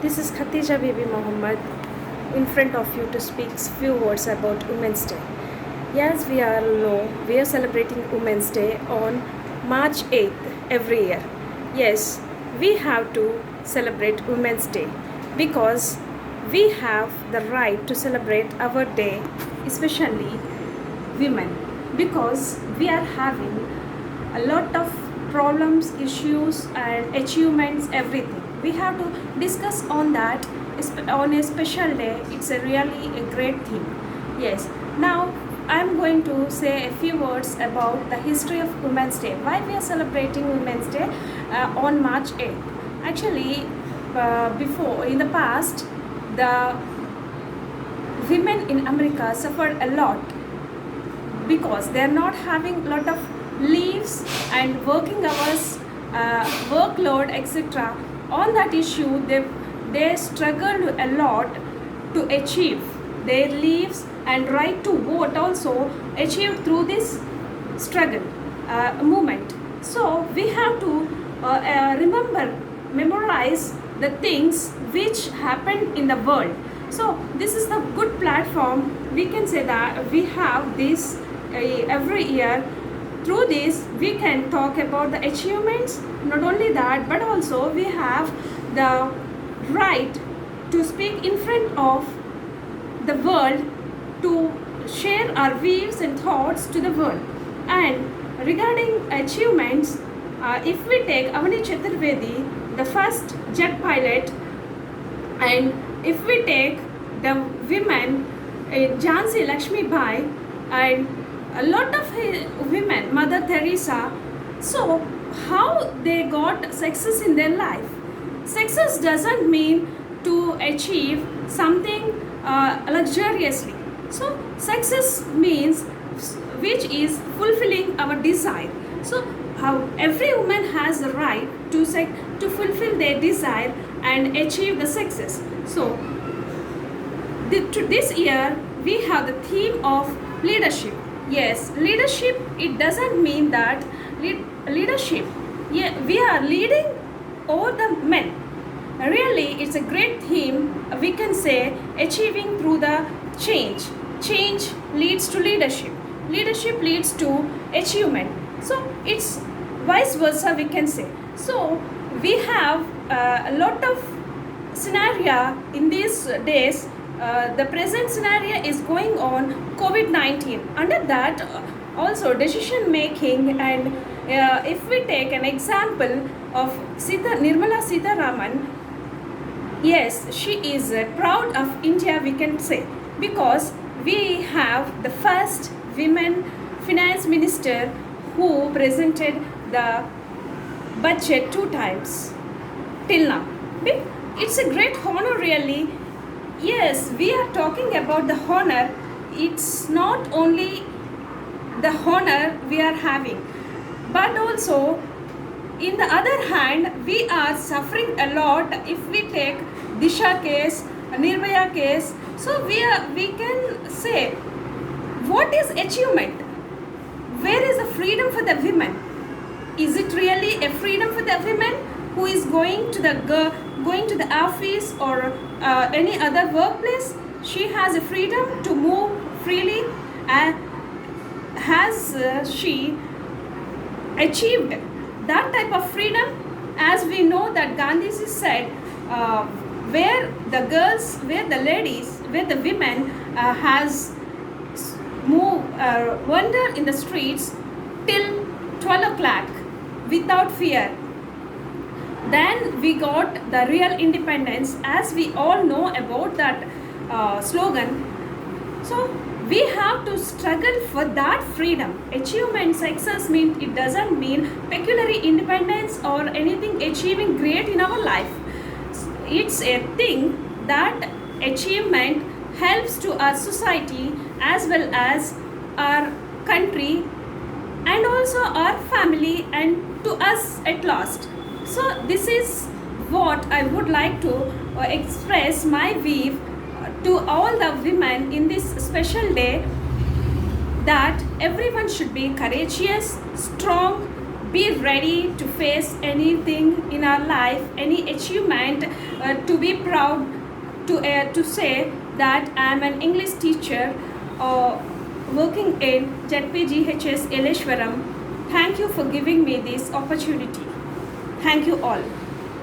This is Khatija Bibi Mohammed in front of you to speak few words about Women's Day. Yes, we all know we are celebrating Women's Day on March 8th every year. Yes, we have to celebrate Women's Day because we have the right to celebrate our day, especially women, because we are having a lot of problems, issues, and achievements, everything. We have to discuss on that on a special day. It's a really a great thing. Yes. Now I'm going to say a few words about the history of Women's Day. Why we are celebrating Women's Day on March 8th? Actually, before in the past, the women in America suffered a lot because they are not having a lot of leaves and working hours, workload, etc. On that issue, they struggled a lot to achieve their leaves and right to vote also achieved through this struggle movement. So we have to memorize the things which happened in the world. So this is the good platform. We can say that we have this every year. Through this we can talk about the achievements. Not only that, but also we have the right to speak in front of the world, to share our views and thoughts to the world. And regarding achievements, if we take Avani Chaturvedi, the first jet pilot, and if we take the women, Jhansi Lakshmi Bai, and a lot of women, Mother Teresa, so how they got success in their life. Success doesn't mean to achieve something luxuriously. So success means which is fulfilling our desire. So how every woman has the right to fulfill their desire and achieve the success. So this year we have the theme of leadership. Yes, leadership, it doesn't mean that leadership, yeah, we are leading over the men. Really, it's a great theme. We can say achieving through the change. Change leads to leadership. Leadership leads to achievement. So it's vice versa, we can say. So we have a lot of scenario in these days. The present scenario is going on COVID-19. Under that, also decision making, and if we take an example of Nirmala Sitharaman, yes, she is proud of India, we can say, because we have the first women finance minister who presented the budget 2 times till now. It's a great honor, really. Yes, we are talking about the honor. It's not only the honor we are having, but also in the other hand we are suffering a lot. If we take Disha case, Nirbhaya case, so we can say, what is achievement? Where is the freedom for the women? Is it really a freedom for the women who is going to the office or any other workplace? She has a freedom to move freely, and has she achieved that type of freedom? As we know that Gandhiji said, where the ladies, where the women has wander in the streets till 12 o'clock without fear, then we got the real independence, as we all know about that slogan. So we have to struggle for that freedom. Achievement, success means, it doesn't mean peculiar independence or anything achieving great in our life. It's a thing that achievement helps to our society as well as our country and also our family and to us at last. So this is what I would like to express my view to all the women in this special day, that everyone should be courageous, strong, be ready to face anything in our life, any achievement, to be proud to say that I am an English teacher working in ZPGHS Eleshwaram. Thank you for giving me this opportunity. Thank you all.